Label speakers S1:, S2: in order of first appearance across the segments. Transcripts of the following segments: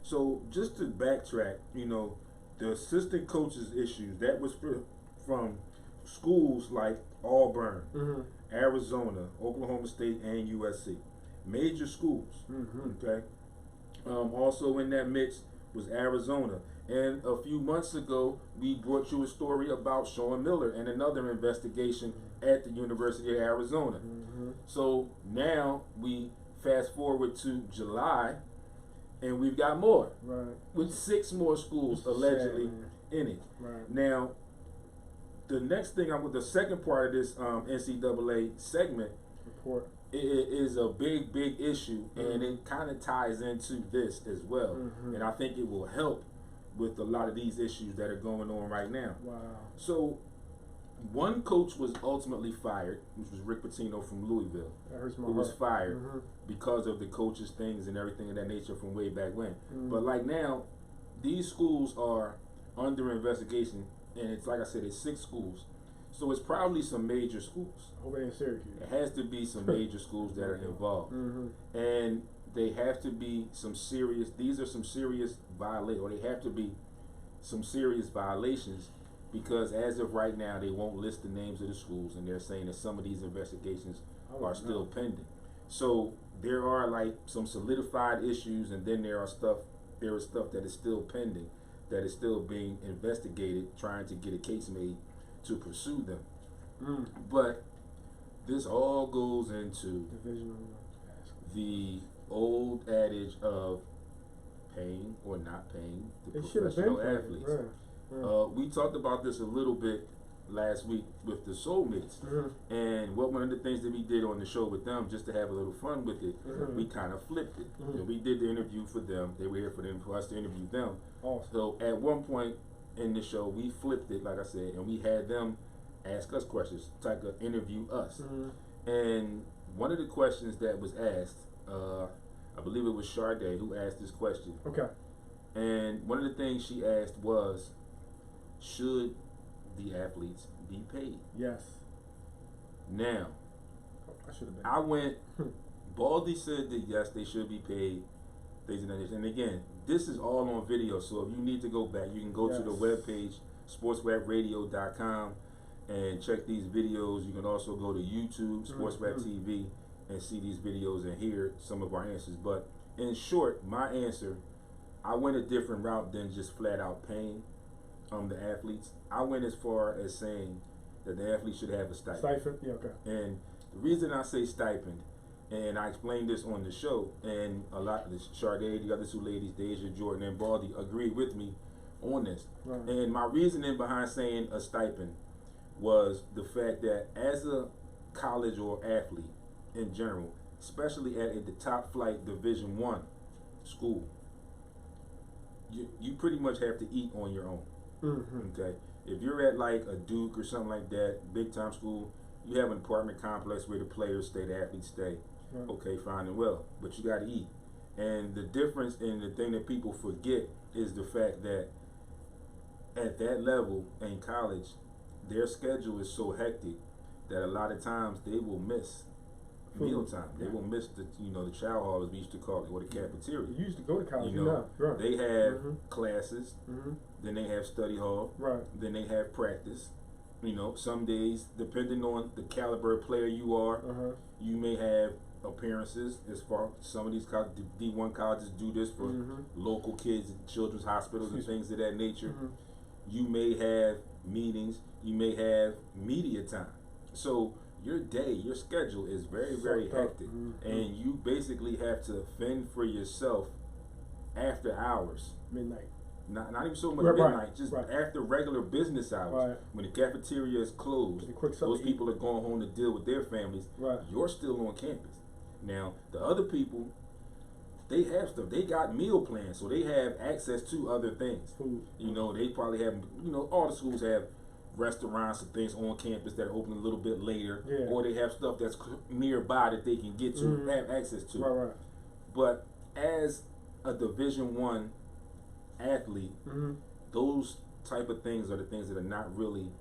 S1: So just to backtrack, the assistant coaches issues that was from schools like Auburn, Arizona, Oklahoma State, and USC, major schools. Okay. Also in that mix was Arizona. And a few months ago, we brought you a story about Sean Miller and another investigation at the University of Arizona. So now we fast forward to July, and we've got more, with 6 more schools allegedly in it. Now, the next thing, the second part of this NCAA segment report is a big, big issue, and it kind of ties into this as well. And I think it will help with a lot of these issues that are going on right now. So, one coach was ultimately fired, which was Rick Pitino from Louisville, who was fired because of the coaches' things and everything of that nature from way back when. But like now, these schools are under investigation, and it's like I said, it's 6 schools. So it's probably some major schools.
S2: Over in Syracuse.
S1: It has to be some major schools that are involved. And they have to be some serious, these are some serious violations, or they have to be some serious violations, because as of right now, they won't list the names of the schools, and they're saying that some of these investigations are still pending. So there are like some solidified issues, and then there is stuff that is still pending, that is still being investigated, trying to get a case made to pursue them. But this all goes into the old adage of paying or not paying the professional athletes. We talked about this a little bit last week with the Soulmates, and one of the things that we did on the show with them, just to have a little fun with it, we kind of flipped it. We did the interview for them. They were here for us to interview them. So at one point in the show, we flipped it, like I said, and we had them ask us questions, like interview us. And one of the questions that was asked, I believe it was Sade who asked this question. And one of the things she asked was, should the athletes be paid?
S2: Yes.
S1: Now, I went, Baldy said that yes, they should be paid. And again, this is all on video, so if you need to go back, you can go to the webpage, sportsrapradio.com, and check these videos. You can also go to YouTube, SportsRap TV, and see these videos and hear some of our answers. But in short, my answer, I went a different route than just flat out paying the athletes. I went as far as saying that the athletes should have a stipend. And the reason I say stipend, and I explained this on the show, and a lot of the Sade, the other 2 ladies, Deja, Jordan, and Baldy, agreed with me on this. And my reasoning behind saying a stipend was the fact that as a college or athlete in general, especially at the top flight Division I school, you pretty much have to eat on your own. Okay, if you're at like a Duke or something like that, big time school, you have an apartment complex where the players stay, the athletes stay. Okay, fine and well, but you got to eat. And the difference in the thing that people forget is the fact that at that level in college, their schedule is so hectic that a lot of times they will miss mealtime. They will miss the chow hall, as we used to call it, or the cafeteria.
S2: You used to go to college,
S1: They have classes, then they have study hall, then they have practice. Some days, depending on the caliber of player you are, you may have appearances. As far some of these D1 colleges do this for local kids and children's hospitals and things of that nature. You may have meetings, you may have media time. So your day, your schedule is very, very hectic, and you basically have to fend for yourself after hours.
S2: Midnight.
S1: Not even so much midnight, just after regular business hours. When the cafeteria is closed, those people are going home to deal with their families. You're still on campus. Now, the other people, they have stuff. They got meal plans, so they have access to other things. They probably have, all the schools have restaurants and things on campus that are open a little bit later, or they have stuff that's nearby that they can get to, have access to. But as a Division I athlete, those type of things are the things that are not really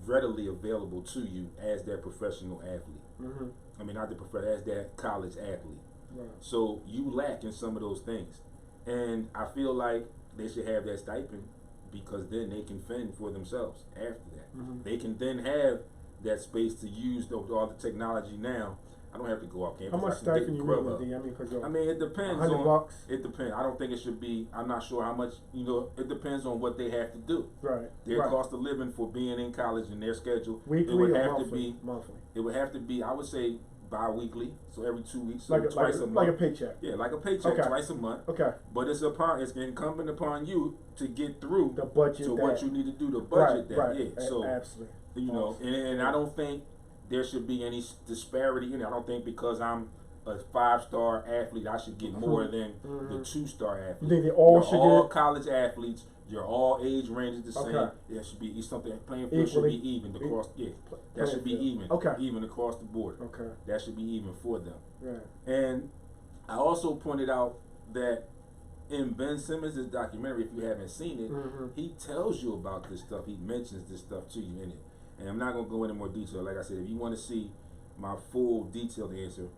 S1: readily available to you as that professional athlete. I mean, not the professional, as that college athlete.
S2: Right.
S1: So you lack in some of those things, and I feel like they should have that stipend because then they can fend for themselves after that. They can then have that space to use all the technology now. I don't have to go off campus.
S2: How much stipend you make with D?
S1: I mean, it depends.
S2: $100.
S1: It depends. I don't think it should be. I'm not sure how much. It depends on what they have to do.
S2: Right.
S1: Their cost of living for being in college and their schedule.
S2: Weekly
S1: it would
S2: or
S1: have
S2: monthly?
S1: to be
S2: Monthly.
S1: It would have to be. I would say bi-weekly, so every 2 weeks, so
S2: like
S1: twice a month.
S2: Like a paycheck.
S1: Yeah, like a paycheck,
S2: okay.
S1: Twice a month.
S2: Okay.
S1: But it's incumbent upon you to get through
S2: the budget
S1: to what you need to do to budget that.
S2: Right.
S1: Yeah. So
S2: absolutely.
S1: And I don't think there should be any disparity in it. I don't think because I'm a 5-star athlete, I should get more than the 2-star athlete.
S2: You think they all should
S1: all college athletes. You're all age ranges the same.
S2: Okay.
S1: There should be something playing field should be even across. Yeah, that should be even.
S2: Okay.
S1: Even across the board.
S2: Okay.
S1: That should be even for them.
S2: Right.
S1: And I also pointed out that in Ben Simmons' documentary, if you haven't seen it, he tells you about this stuff. He mentions this stuff to you in it. And I'm not going to go into more detail. Like I said, if you want to see my full detailed answer,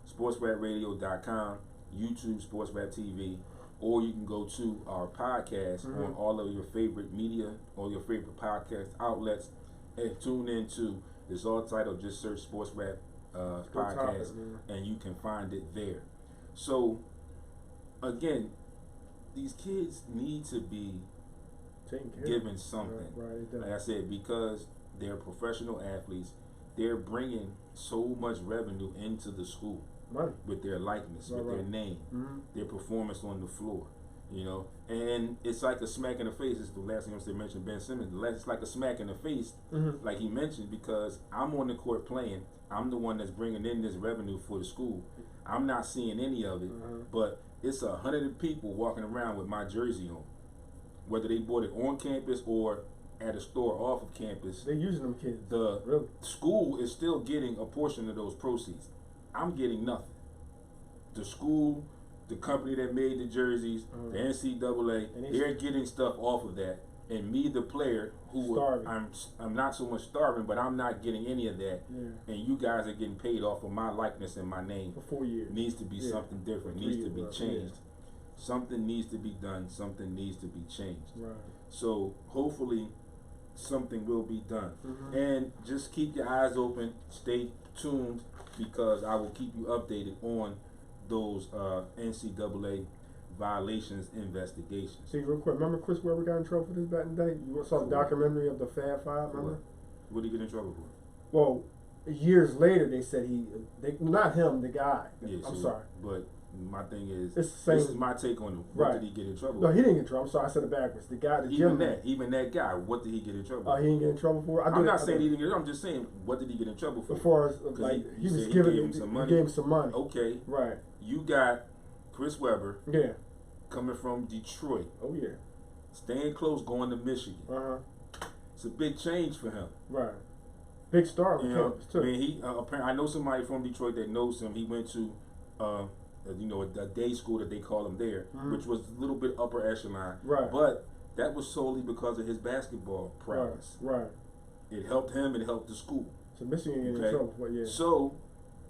S1: SportsRapRadio.com, YouTube, SportsRap TV, or you can go to our podcast on all of your favorite media or your favorite podcast outlets and tune into. It's all titled, just search SportsRap podcast, and you can find it there. So, again, these kids need to be given something.
S2: Right.
S1: Like I said, because they're professional athletes, they're bringing so much revenue into the school.
S2: Money.
S1: With their likeness, with their name, their performance on the floor, and it's like a smack in the face. It's the last thing I'm saying. Mention Ben Simmons. It's like a smack in the face, like he mentioned, because I'm on the court playing. I'm the one that's bringing in this revenue for the school. I'm not seeing any of it, but it's 100 people walking around with my jersey on, whether they bought it on campus or at a store off of campus.
S2: They're using them kids.
S1: The school is still getting a portion of those proceeds. I'm getting nothing. The school, the company that made the jerseys, the NCAA, they're getting stuff off of that. And me, the player, who I'm not so much starving, but I'm not getting any of that. Yeah. And you guys are getting paid off of my likeness and my name.
S2: For 4 years.
S1: Needs to be something different. Needs to be changed. Yeah. Something needs to be done. Something needs to be changed.
S2: Right.
S1: So hopefully something will be done. And just keep your eyes open. Stay tuned, because I will keep you updated on those NCAA violations investigations.
S2: See, real quick, remember Chris Webber got in trouble for this back in the day? You saw the documentary of the Fab Five, remember?
S1: What did he get in trouble for?
S2: Well, years later they said not him, the guy.
S1: Yeah,
S2: I'm sorry.
S1: But my thing is,
S2: it's the same.
S1: This is my take on it. What did he get in trouble
S2: for?
S1: No,
S2: he didn't get in trouble. I'm sorry, I said it backwards. The guy,
S1: even that guy, what did he get in trouble for?
S2: Oh, he didn't get in trouble for it?
S1: I'm not saying he didn't get in trouble. I'm just saying, what did he get in trouble for?
S2: As far as, like, he gave him some money.
S1: Okay.
S2: Right.
S1: You got Chris Webber.
S2: Yeah.
S1: Coming from Detroit.
S2: Oh, yeah.
S1: Staying close, going to Michigan. It's a big change for him.
S2: Right. Big star on campus, too.
S1: I mean, I know somebody from Detroit that knows him. He went to, a day school that they call him there, which was a little bit upper echelon.
S2: Right.
S1: But that was solely because of his basketball prowess.
S2: Right.
S1: It helped him. It helped the school.
S2: So Michigan getting in trouble. Well, yeah.
S1: So,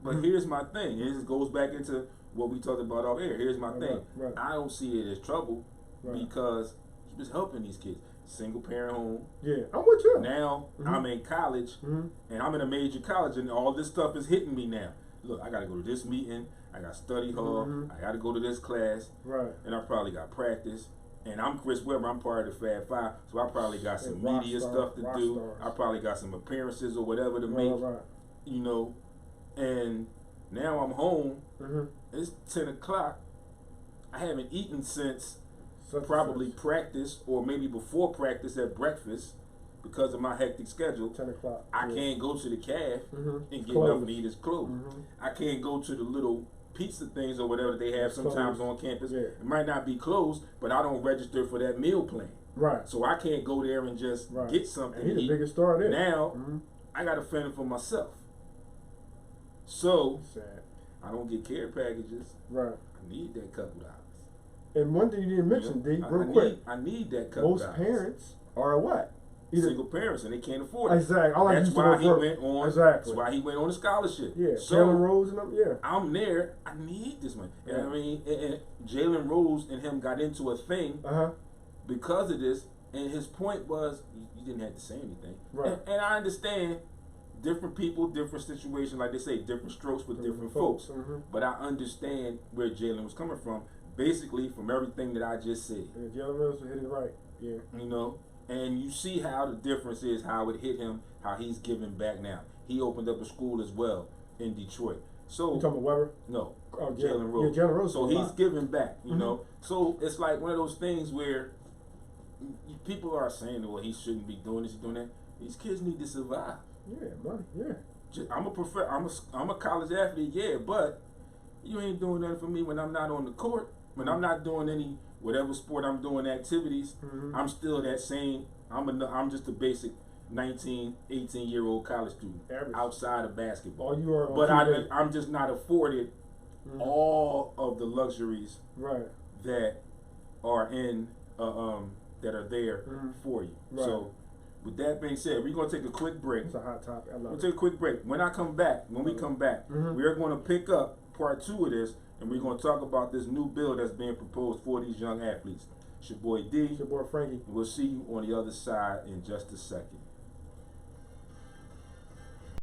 S1: but here's my thing. This goes back into what we talked about off air. Here's my thing.
S2: Right.
S1: I don't see it as trouble because he was helping these kids. Single parent home.
S2: Yeah, I'm with you.
S1: Now I'm in college and I'm in a major college, and all this stuff is hitting me now. Look, I got to go to this meeting. I got study hall. I got to go to this class.
S2: Right.
S1: And I probably got practice. And I'm Chris Webber. I'm part of the Fab Five, so I probably got some media stuff to do. I probably got some appearances or whatever to make. And now I'm home. It's 10 o'clock. I haven't eaten since probably practice, or maybe before practice at breakfast, because of my hectic schedule.
S2: 10 o'clock.
S1: I can't go to the caf and get nothing to eat. It's closed. I can't go to the little pizza things or whatever they have sometimes on campus. It might not be closed, but I don't register for that meal plan.
S2: Right.
S1: So I can't go there and just get something to eat.
S2: He's the biggest star there.
S1: Now, I got to fend for myself. So,
S2: sad.
S1: I don't get care packages.
S2: Right.
S1: I need that couple dollars.
S2: And one thing you didn't mention, D, real quick.
S1: I need that couple dollars.
S2: Most parents are what?
S1: single parents and they can't afford it.
S2: Exactly.
S1: That's why he went on.
S2: Exactly.
S1: That's why he went on a scholarship.
S2: Yeah.
S1: So
S2: Jalen Rose and them. Yeah.
S1: I'm there. I need this money.
S2: Yeah.
S1: And I mean, and Jalen Rose and him got into a thing because of this. And his point was, you didn't have to say anything.
S2: Right.
S1: And I understand different people, different situations. Like they say, different strokes for different folks. But I understand where Jalen was coming from. Basically, from everything that I just said.
S2: Yeah, Jalen Rose hit it right. Yeah.
S1: You know, and you see how the difference is, how it hit him, how he's giving back now. He opened up a school as well in Detroit. So
S2: you talking about Weber?
S1: No,
S2: oh,
S1: Jalen Rose.
S2: Yeah, Jalen Rose.
S1: So he's giving back. You know, so it's like one of those things where people are saying, well, he shouldn't be doing this, doing that. These kids need to survive.
S2: Yeah, money. Yeah.
S1: I'm a college athlete. Yeah, but you ain't doing nothing for me when I'm not on the court. When I'm not doing any whatever sport I'm doing activities, I'm still that same. I'm just a basic 19, 18-year-old college student outside of basketball.
S2: All you are,
S1: but I'm just not afforded all of the luxuries that are in that are there for you. Right. So, with that being said, we're gonna take a quick break.
S2: It's a hot topic. I love
S1: we'll take a quick break. When we come back, we're gonna pick up part 2 of this, and we're gonna talk about this new bill that's being proposed for these young athletes. It's your boy D.
S2: It's your boy Frankie.
S1: We'll see you on the other side in just a second.